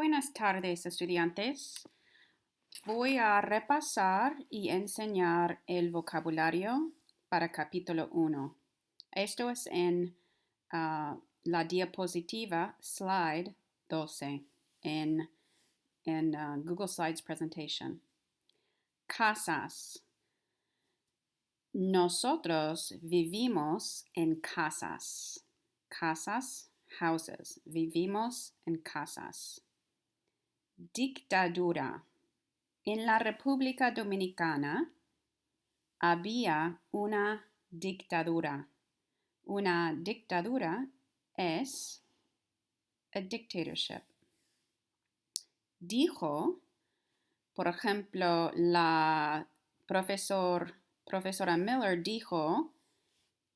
Buenas tardes, estudiantes. Voy a repasar y enseñar el vocabulario para capítulo 1. Esto es en la diapositiva slide 12 en Google Slides presentation. Casas. Nosotros vivimos en casas. Casas, houses. Vivimos en casas. Dictadura. En la República Dominicana había una dictadura. Una dictadura es a dictatorship. Dijo, por ejemplo, la profesora Miller dijo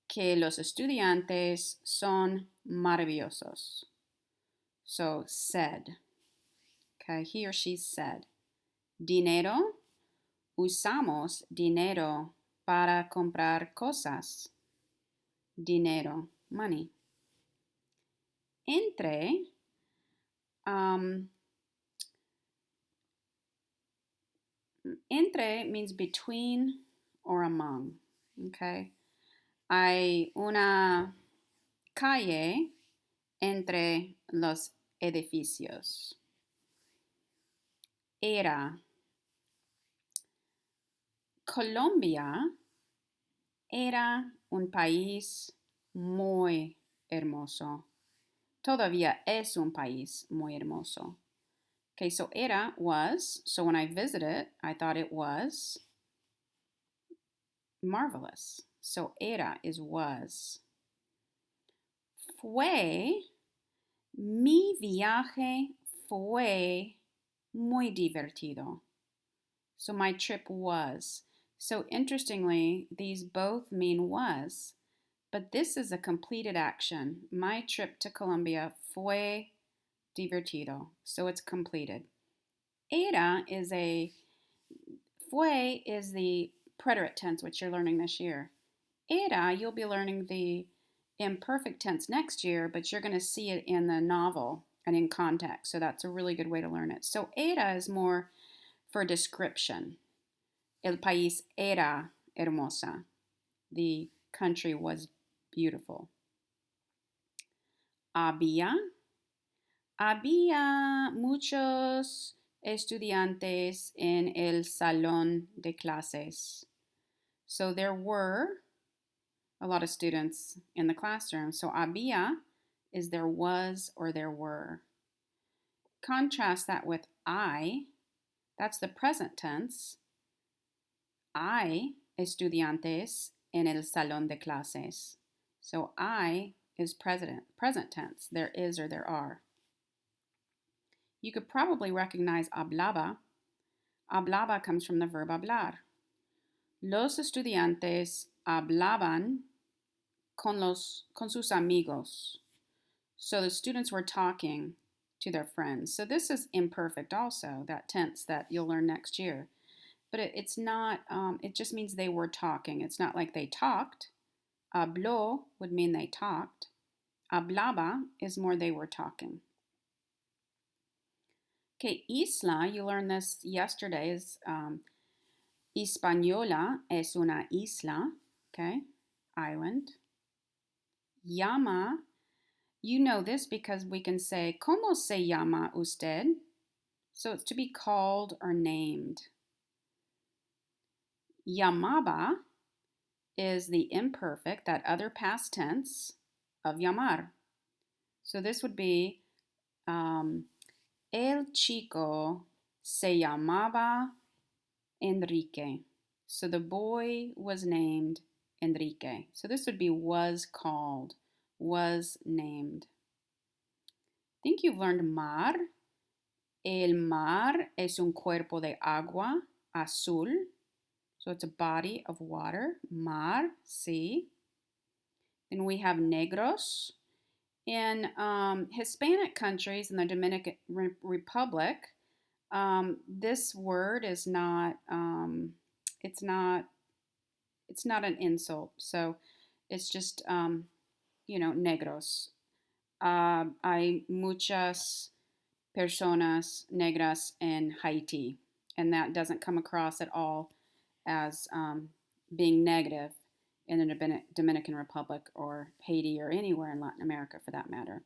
que los estudiantes son maravillosos. So, said. Okay, he or she said. Dinero. Usamos dinero para comprar cosas. Dinero, money. Entre. Entre means between or among. Okay. Hay una calle entre los edificios. Era. Colombia era un país muy hermoso. Todavía es un país muy hermoso. Okay, so era was. So when I visited, I thought it was marvelous. So era is was. Fue, mi viaje fue muy divertido. So my trip was. So interestingly, these both mean was, but this is a completed action. My trip to Colombia fue divertido. So it's completed. Fue is the preterite tense, which you're learning this year. Era, you'll be learning the imperfect tense next year, but you're going to see it in the novel and in context. So that's a really good way to learn it. So era is more for description. El país era hermosa. The country was beautiful. Había muchos estudiantes en el salón de clases. So there were a lot of students in the classroom. So había is there was or there were. Contrast that with I. That's the present tense. Hay estudiantes en el salón de clases. So I is present tense. There is or there are. You could probably recognize hablaba. Hablaba comes from the verb hablar. Los estudiantes hablaban con sus amigos. So the students were talking to their friends. So this is imperfect also, that tense that you'll learn next year. But it's not, it just means they were talking. It's not like they talked. Habló would mean they talked. Hablaba is more they were talking. Okay, isla, you learned this yesterday, is Hispaniola es una isla, okay, island. Llama, you know this because we can say, ¿Cómo se llama usted? So it's to be called or named. Llamaba is the imperfect, that other past tense of llamar. So this would be el chico se llamaba Enrique. So the boy was named Enrique. So this would be was called, was named. I think you've learned mar. El mar es un cuerpo de agua azul. So it's a body of water. Mar, sea. Then we have negros. In Hispanic countries, in the Dominican Republic, this word is not, it's not an insult. So it's just, negros. Hay muchas personas negras en Haiti. And that doesn't come across at all as being negative in the Dominican Republic or Haiti or anywhere in Latin America for that matter.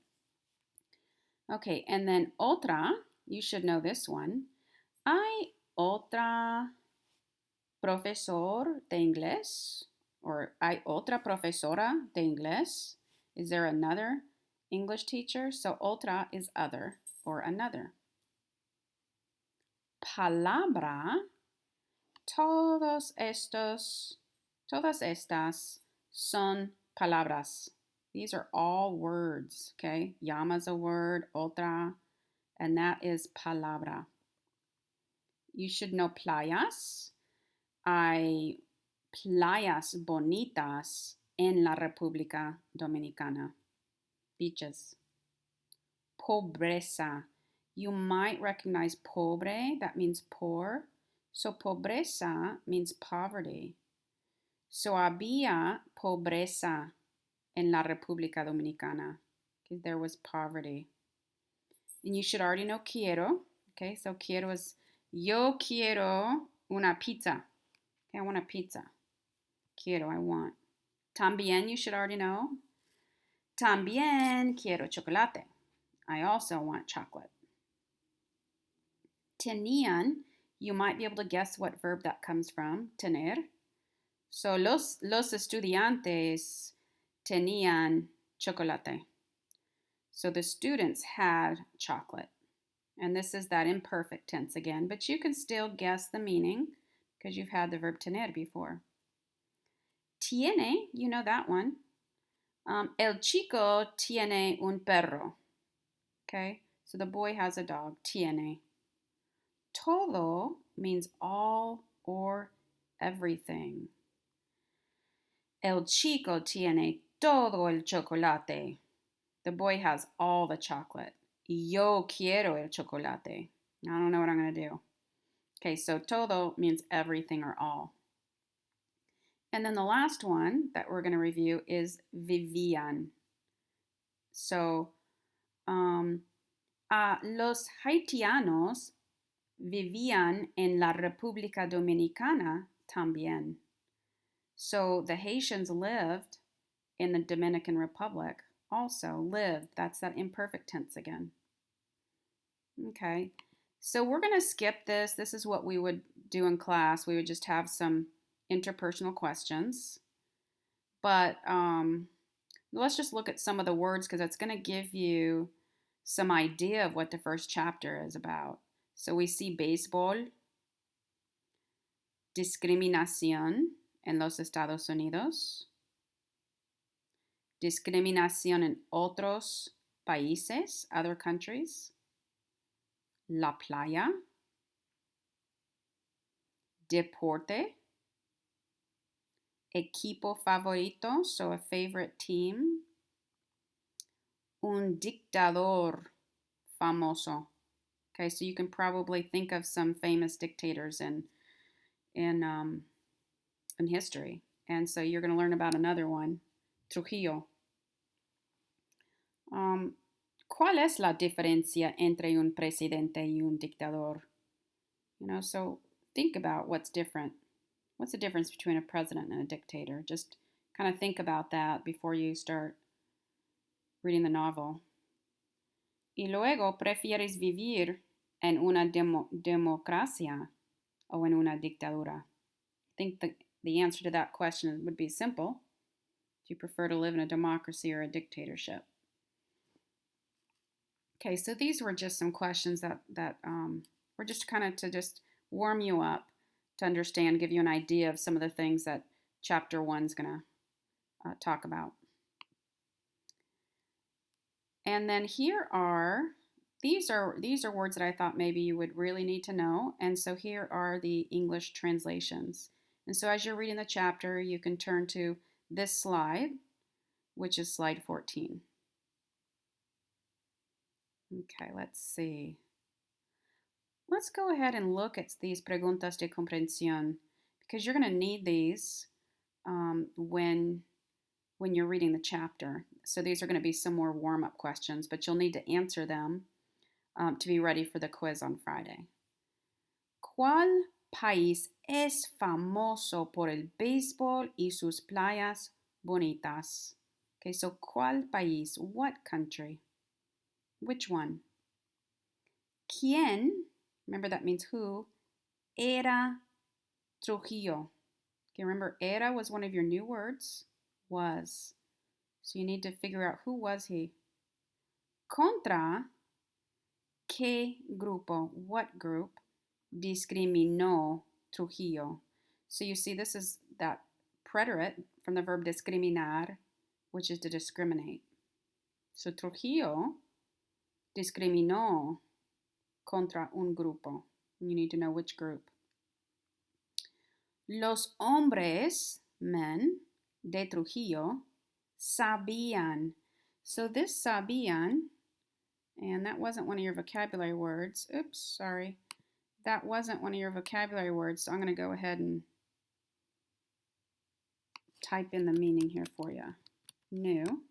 Okay, and then otra, you should know this one. Hay otra profesor de inglés, or hay otra profesora de inglés. Is there another English teacher? So otra is other or another. Palabra, todas estas son palabras. These are all words, okay? Llama's a word, otra, and that is palabra. You should know playas. Hay playas bonitas en la República Dominicana. Beaches. Pobreza. You might recognize pobre, that means poor. So pobreza means poverty. So había pobreza en la República Dominicana. Okay, there was poverty. And you should already know quiero. Okay, so quiero is yo quiero una pizza. Okay, I want a pizza. Quiero, I want. También, you should already know. También quiero chocolate. I also want chocolate. Tenían, you might be able to guess what verb that comes from. Tener. So los estudiantes tenían chocolate. So the students had chocolate. And this is that imperfect tense again, but you can still guess the meaning because you've had the verb tener before. Tiene, you know that one. El chico tiene un perro. Okay, so the boy has a dog. Tiene. Todo means all or everything. El chico tiene todo el chocolate. The boy has all the chocolate. Yo quiero el chocolate. I don't know what I'm going to do. Okay, so todo means everything or all. And then the last one that we're going to review is vivían. So, los haitianos vivían en la República Dominicana también. So the Haitians lived in the Dominican Republic also. Lived, that's that imperfect tense again. Okay, so we're going to skip this. This is what we would do in class. We would just have some interpersonal questions. But let's just look at some of the words because it's going to give you some idea of what the first chapter is about. So we see baseball, discriminación en los Estados Unidos, discriminación en otros países, other countries, la playa, deporte, equipo favorito, so a favorite team, un dictador famoso. Okay, so you can probably think of some famous dictators in history. And so you're going to learn about another one, Trujillo. ¿Cuál es la diferencia entre un presidente y un dictador? You know, so think about what's different. What's the difference between a president and a dictator? Just kind of think about that before you start reading the novel. Y luego, ¿prefieres vivir en una democracia o en una dictadura? I think the answer to that question would be simple. Do you prefer to live in a democracy or a dictatorship? Okay, so these were just some questions that were just kind of to just warm you up to understand, give you an idea of some of the things that chapter 1 is going to talk about. And then these are words that I thought maybe you would really need to know. And so here are the English translations. And so as you're reading the chapter, you can turn to this slide, which is slide 14. Okay, let's see. Let's go ahead and look at these preguntas de comprensión because you're going to need these when you're reading the chapter. So these are going to be some more warm-up questions, but you'll need to answer them to be ready for the quiz on Friday. ¿Cuál país es famoso por el béisbol y sus playas bonitas? Okay, so ¿cuál país? What country? Which one? ¿Quién? Remember that means who. Era Trujillo. Okay, remember era was one of your new words. Was. So you need to figure out who was he. Contra ¿qué grupo? What group discriminó Trujillo? So you see this is that preterite from the verb discriminar, which is to discriminate. So Trujillo discriminó contra un grupo. You need to know which group. Los hombres, men, de Trujillo, sabían. So this sabían, and that wasn't one of your vocabulary words. Oops, sorry. That wasn't one of your vocabulary words, so I'm going to go ahead and type in the meaning here for you. New.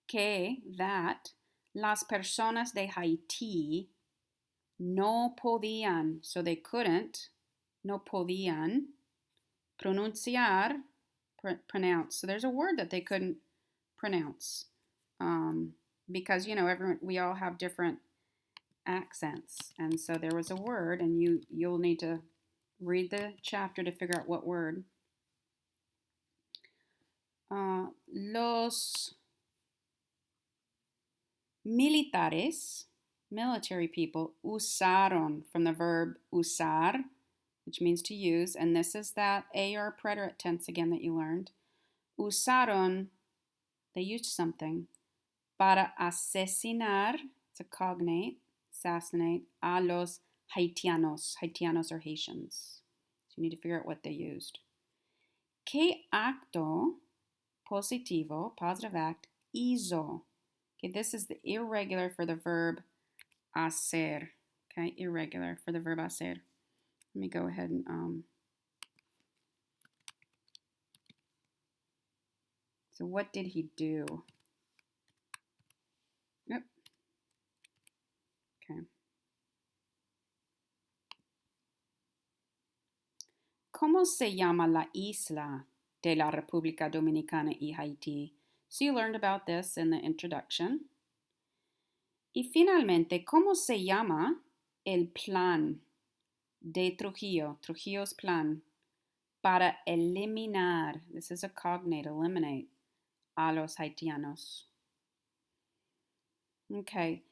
Que, that, las personas de Haití no podían, so they couldn't, no podían, pronunciar, pronounce. So there's a word that they couldn't pronounce because, you know, we all have different accents. And so there was a word, and you'll need to read the chapter to figure out what word. Los militares, military people, usaron, from the verb usar, which means to use, and this is that AR preterite tense again that you learned. Usaron, they used something, para asesinar, it's a cognate, assassinate, a los haitianos. Haitianos are Haitians. So you need to figure out what they used. ¿Qué acto positivo, positive act, hizo? Okay, this is the irregular for the verb hacer. Okay, irregular for the verb hacer. Let me go ahead and so what did he do? Yep. Okay. ¿Cómo se llama la isla de la República Dominicana y Haití? So you learned about this in the introduction. Y finalmente, ¿cómo se llama el plan de Trujillo, Trujillo's plan, para eliminar, this is a cognate, eliminate, a los haitianos? Okay,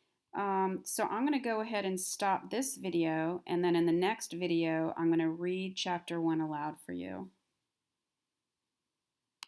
so I'm going to go ahead and stop this video, and then in the next video, I'm going to read chapter 1 aloud for you.